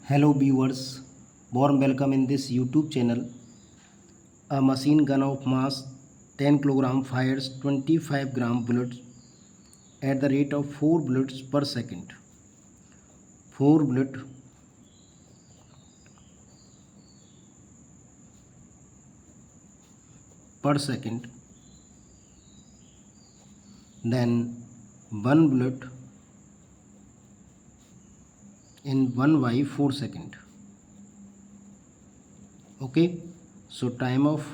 Hello viewers, warm welcome in this YouTube channel. A machine gun of mass 10 kg fires 25 gram bullets at the rate of 4 bullets per second. 4 bullets per second. Then 1 bullet in 1 by 4 second. Okay, so time of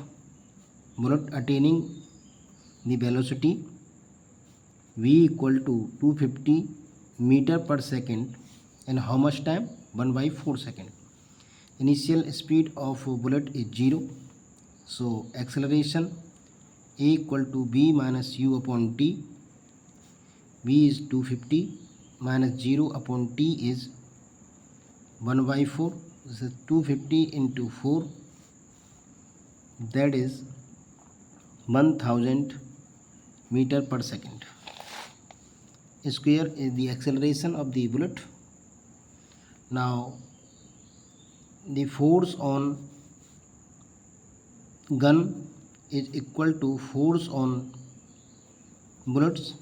bullet attaining the velocity v equal to 250 meter per second in how much time? 1 by 4 second. Initial speed of bullet is 0, so acceleration a equal to b minus u upon t. V is 250 minus 0 upon t is 1 by 4. This is 250 into 4, that is 1000 meter per second. Square is the acceleration of the bullet. Now the force on gun is equal to force on bullets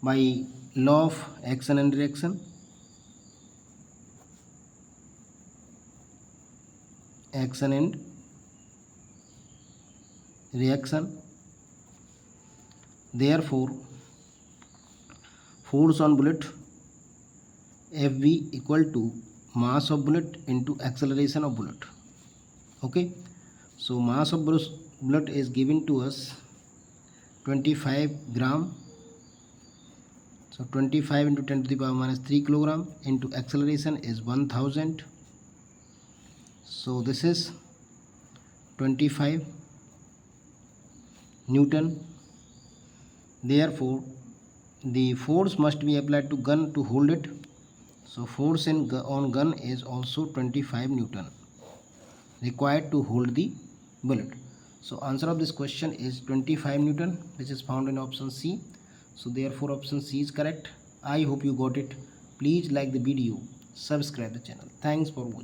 by law of action and reaction. Action and reaction. Therefore, force on bullet Fv equal to mass of bullet into acceleration of bullet. Okay, so mass of bullet is given to us 25 gram. So 25 into 10 to the power minus 3 kilogram into acceleration is 1000. So this is 25 Newton. Therefore, the force must be applied to gun to hold it. So force on gun is also 25 Newton required to hold the bullet. So answer of this question is 25 Newton, which is found in option C. So therefore option C is correct. I hope you got it. Please like the video, subscribe the channel. Thanks for watching.